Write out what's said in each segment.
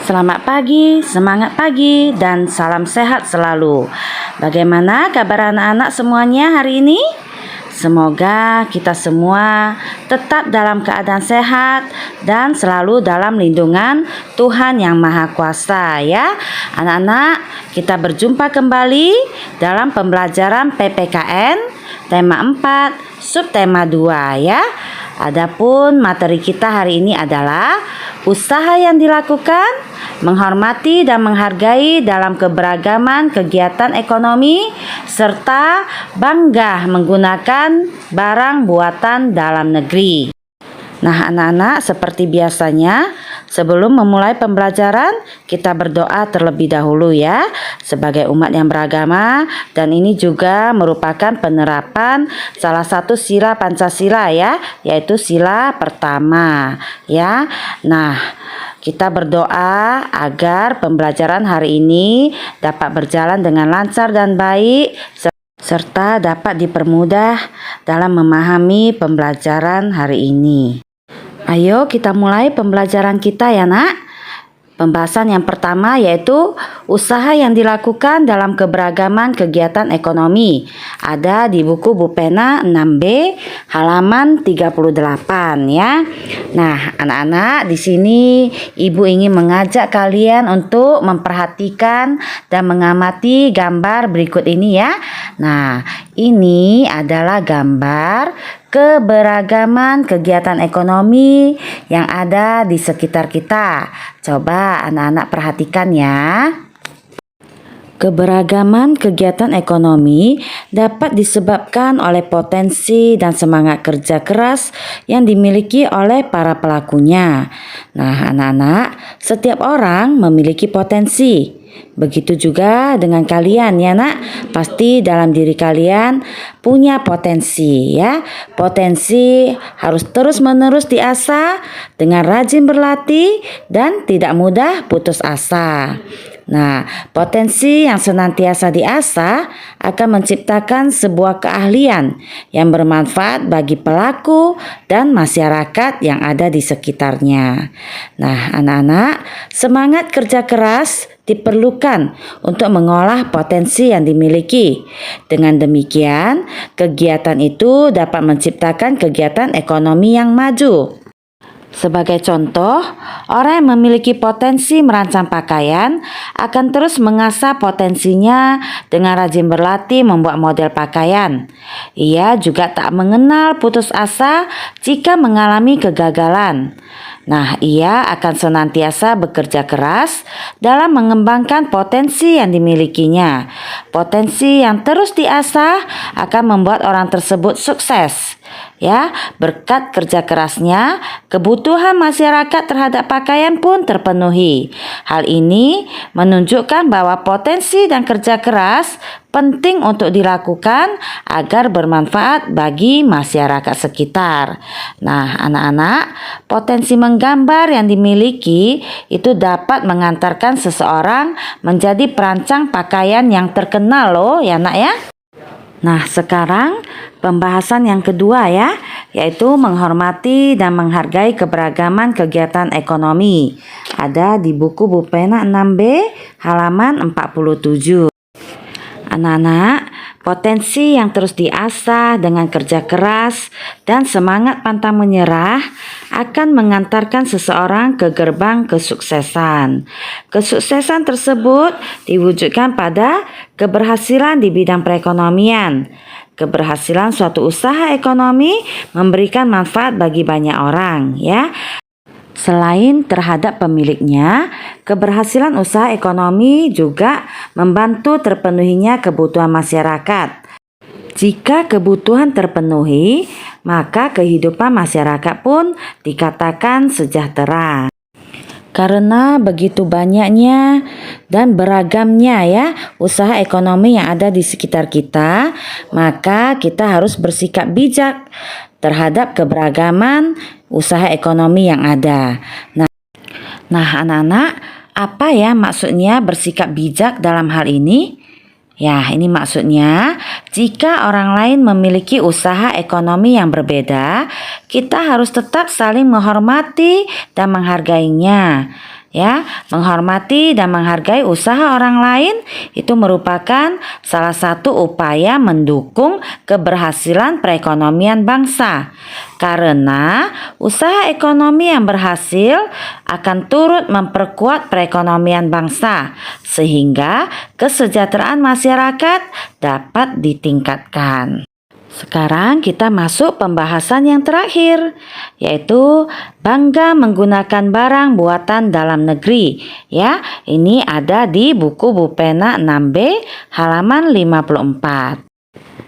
Selamat pagi, semangat pagi, dan salam sehat selalu. Bagaimana kabar anak-anak semuanya hari ini? Semoga kita semua tetap dalam keadaan sehat dan selalu dalam lindungan Tuhan Yang Maha Kuasa ya. Anak-anak, kita berjumpa kembali dalam pembelajaran PPKN tema 4, subtema 2 ya. Adapun materi kita hari ini adalah usaha yang dilakukan, menghormati dan menghargai dalam keberagaman kegiatan ekonomi, serta bangga menggunakan barang buatan dalam negeri. Nah anak-anak, seperti biasanya sebelum memulai pembelajaran kita berdoa terlebih dahulu ya, sebagai umat yang beragama, dan ini juga merupakan penerapan salah satu sila Pancasila ya, yaitu sila pertama ya. Nah, kita berdoa agar pembelajaran hari ini dapat berjalan dengan lancar dan baik, serta dapat dipermudah dalam memahami pembelajaran hari ini. Ayo kita mulai pembelajaran kita ya nak. Pembahasan yang pertama yaitu usaha yang dilakukan dalam keberagaman kegiatan ekonomi. Ada di buku Bu Pena 6B halaman 38 ya. Nah, anak-anak, di sini Ibu ingin mengajak kalian untuk memperhatikan dan mengamati gambar berikut ini ya. Nah, ini adalah gambar keberagaman kegiatan ekonomi yang ada di sekitar kita. Coba anak-anak perhatikan ya. Keberagaman kegiatan ekonomi dapat disebabkan oleh potensi dan semangat kerja keras yang dimiliki oleh para pelakunya. Nah, anak-anak, setiap orang memiliki potensi. Begitu juga dengan kalian ya nak. Pasti dalam diri kalian punya potensi ya. Potensi harus terus-menerus diasah dengan rajin berlatih dan tidak mudah putus asa. Nah, potensi yang senantiasa diasah akan menciptakan sebuah keahlian yang bermanfaat bagi pelaku dan masyarakat yang ada di sekitarnya. Nah, anak-anak, semangat kerja keras diperlukan untuk mengolah potensi yang dimiliki. Dengan demikian, kegiatan itu dapat menciptakan kegiatan ekonomi yang maju. Sebagai contoh, orang yang memiliki potensi merancang pakaian akan terus mengasah potensinya dengan rajin berlatih membuat model pakaian. Ia juga tak mengenal putus asa jika mengalami kegagalan. Nah, ia akan senantiasa bekerja keras dalam mengembangkan potensi yang dimilikinya. Potensi yang terus diasah akan membuat orang tersebut sukses. Ya, berkat kerja kerasnya, kebutuhan masyarakat terhadap pakaian pun terpenuhi. Hal ini menunjukkan bahwa potensi dan kerja keras penting untuk dilakukan agar bermanfaat bagi masyarakat sekitar. Nah, anak-anak, potensi menggambar yang dimiliki itu dapat mengantarkan seseorang menjadi perancang pakaian yang terkenal loh ya nak ya. Nah, sekarang pembahasan yang kedua ya, yaitu menghormati dan menghargai keberagaman kegiatan ekonomi. Ada di buku Bu Pena 6B halaman 47. Anak-anak, potensi yang terus diasah dengan kerja keras dan semangat pantang menyerah akan mengantarkan seseorang ke gerbang kesuksesan. Kesuksesan tersebut diwujudkan pada keberhasilan di bidang perekonomian. Keberhasilan suatu usaha ekonomi memberikan manfaat bagi banyak orang ya. Selain terhadap pemiliknya, keberhasilan usaha ekonomi juga membantu terpenuhinya kebutuhan masyarakat. Jika kebutuhan terpenuhi, maka kehidupan masyarakat pun dikatakan sejahtera. Karena begitu banyaknya dan beragamnya ya usaha ekonomi yang ada di sekitar kita, maka kita harus bersikap bijak terhadap keberagaman usaha ekonomi yang ada. Nah anak-anak, apa ya maksudnya bersikap bijak dalam hal ini? Ya, ini maksudnya jika orang lain memiliki usaha ekonomi yang berbeda, kita harus tetap saling menghormati dan menghargainya. Ya, menghormati dan menghargai usaha orang lain itu merupakan salah satu upaya mendukung keberhasilan perekonomian bangsa. Karena usaha ekonomi yang berhasil akan turut memperkuat perekonomian bangsa sehingga kesejahteraan masyarakat dapat ditingkatkan. Sekarang kita masuk pembahasan yang terakhir, yaitu bangga menggunakan barang buatan dalam negeri. Ya, ini ada di buku Bupena 6B halaman 54.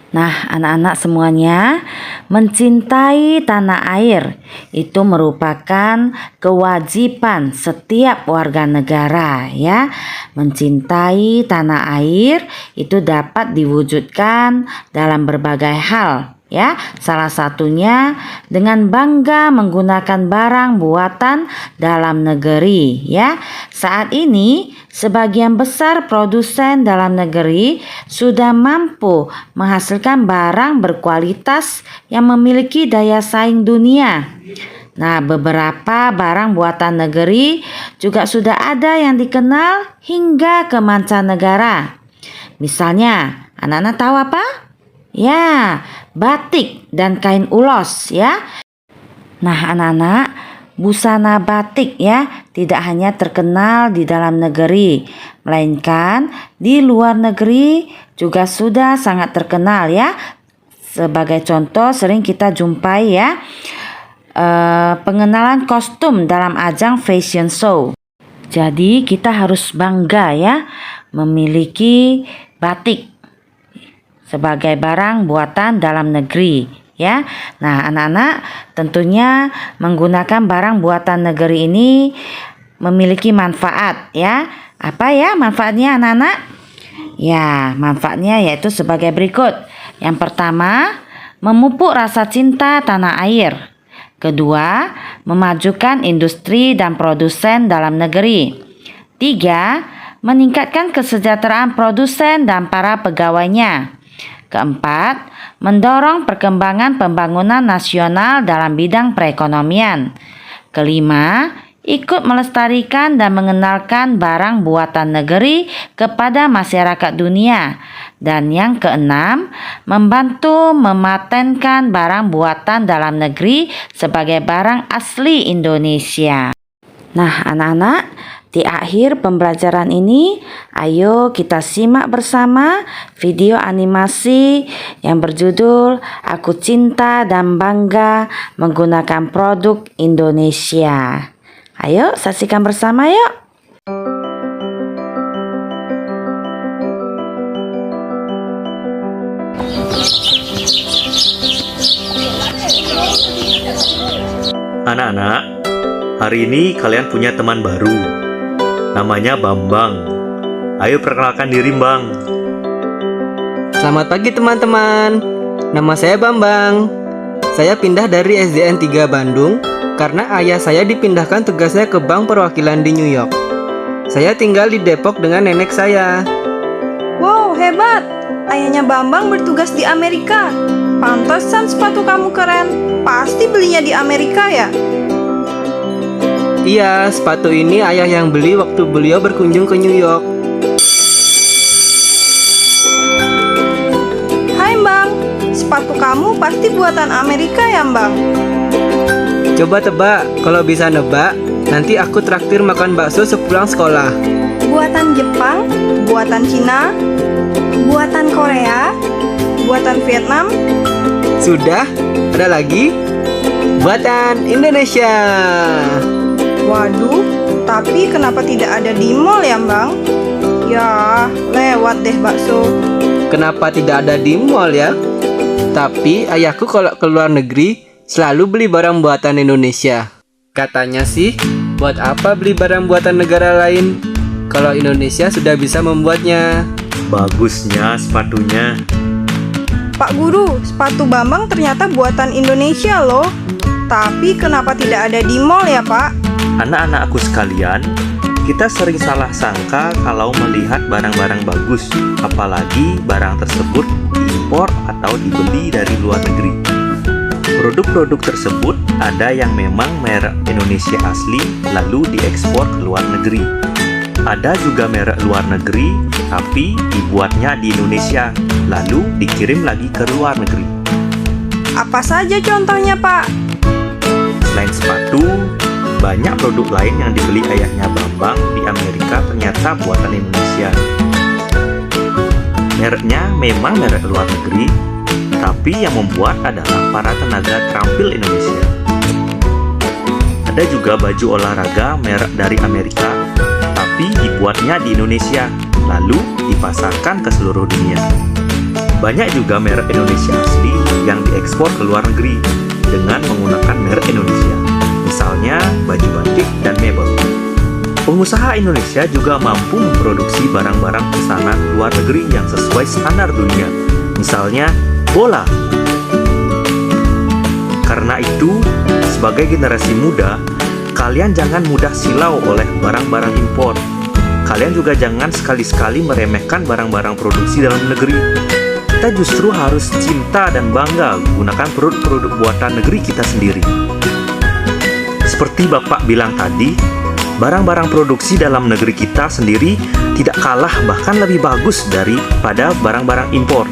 Nah, anak-anak semuanya, mencintai tanah air itu merupakan kewajiban setiap warga negara, ya. Mencintai tanah air itu dapat diwujudkan dalam berbagai hal, ya. Salah satunya dengan bangga menggunakan barang buatan dalam negeri, ya. Saat ini sebagian besar produsen dalam negeri sudah mampu menghasilkan barang berkualitas yang memiliki daya saing dunia. Nah, beberapa barang buatan negeri juga sudah ada yang dikenal hingga ke mancanegara. Misalnya, anak-anak tahu apa? Ya, batik dan kain ulos, ya. Nah, anak-anak, busana batik ya tidak hanya terkenal di dalam negeri, melainkan di luar negeri juga sudah sangat terkenal ya. Sebagai contoh sering kita jumpai ya pengenalan kostum dalam ajang fashion show. Jadi kita harus bangga ya memiliki batik sebagai barang buatan dalam negeri. Ya, nah anak-anak tentunya menggunakan barang buatan negeri ini memiliki manfaat ya. Apa ya manfaatnya anak-anak? Ya, manfaatnya yaitu sebagai berikut. Yang pertama, memupuk rasa cinta tanah air. Kedua, memajukan industri dan produsen dalam negeri. Tiga, meningkatkan kesejahteraan produsen dan para pegawainya. Keempat, mendorong perkembangan pembangunan nasional dalam bidang perekonomian. Kelima, ikut melestarikan dan mengenalkan barang buatan negeri kepada masyarakat dunia. Dan yang keenam, membantu mematenkan barang buatan dalam negeri sebagai barang asli Indonesia. Nah, anak-anak, di akhir pembelajaran ini, ayo kita simak bersama video animasi yang berjudul Aku Cinta dan Bangga Menggunakan Produk Indonesia. Ayo saksikan bersama yuk. Anak-anak, hari ini kalian punya teman baru. Namanya Bambang. Ayo perkenalkan diri, Bang. Selamat pagi teman-teman. Nama saya Bambang. Saya pindah dari SDN 3 Bandung karena ayah saya dipindahkan tugasnya ke bank perwakilan di New York. Saya tinggal di Depok dengan nenek saya. Wow, hebat! Ayahnya Bambang bertugas di Amerika. Pantesan sepatu kamu keren. Pasti belinya di Amerika ya? Iya, sepatu ini ayah yang beli waktu beliau berkunjung ke New York. Hai Bang, sepatu kamu pasti buatan Amerika ya Bang? Coba tebak, kalau bisa nebak, nanti aku traktir makan bakso sepulang sekolah. Buatan Jepang, buatan Cina, buatan Korea, buatan Vietnam. Sudah, ada lagi? Buatan Indonesia. Waduh, tapi kenapa tidak ada di mall ya Bang? Ya, lewat deh bakso. Kenapa tidak ada di mall ya? Tapi ayahku kalau ke luar negeri selalu beli barang buatan Indonesia. Katanya sih, buat apa beli barang buatan negara lain kalau Indonesia sudah bisa membuatnya? Bagusnya sepatunya. Pak Guru, sepatu Bambang ternyata buatan Indonesia loh. Tapi kenapa tidak ada di mall ya Pak? Anak-anakku sekalian, kita sering salah sangka kalau melihat barang-barang bagus, apalagi barang tersebut diimpor atau dibeli dari luar negeri. Produk-produk tersebut ada yang memang merek Indonesia asli lalu diekspor ke luar negeri. Ada juga merek luar negeri tapi dibuatnya di Indonesia lalu dikirim lagi ke luar negeri. Apa saja contohnya, Pak? Selain sepatu, banyak produk lain yang dibeli ayahnya Bambang di Amerika ternyata buatan Indonesia. Mereknya memang merek luar negeri, tapi yang membuat adalah para tenaga terampil Indonesia. Ada juga baju olahraga merek dari Amerika, tapi dibuatnya di Indonesia, lalu dipasarkan ke seluruh dunia. Banyak juga merek Indonesia asli yang diekspor ke luar negeri dengan menggunakan merek Indonesia, misalnya baju batik dan mebel. Pengusaha Indonesia juga mampu memproduksi barang-barang pesanan luar negeri yang sesuai standar dunia, misalnya bola. Karena itu, sebagai generasi muda, kalian jangan mudah silau oleh barang-barang impor. Kalian juga jangan sekali-sekali meremehkan barang-barang produksi dalam negeri. Kita justru harus cinta dan bangga gunakan produk-produk buatan negeri kita sendiri. Seperti Bapak bilang tadi, barang-barang produksi dalam negeri kita sendiri tidak kalah bahkan lebih bagus daripada barang-barang impor.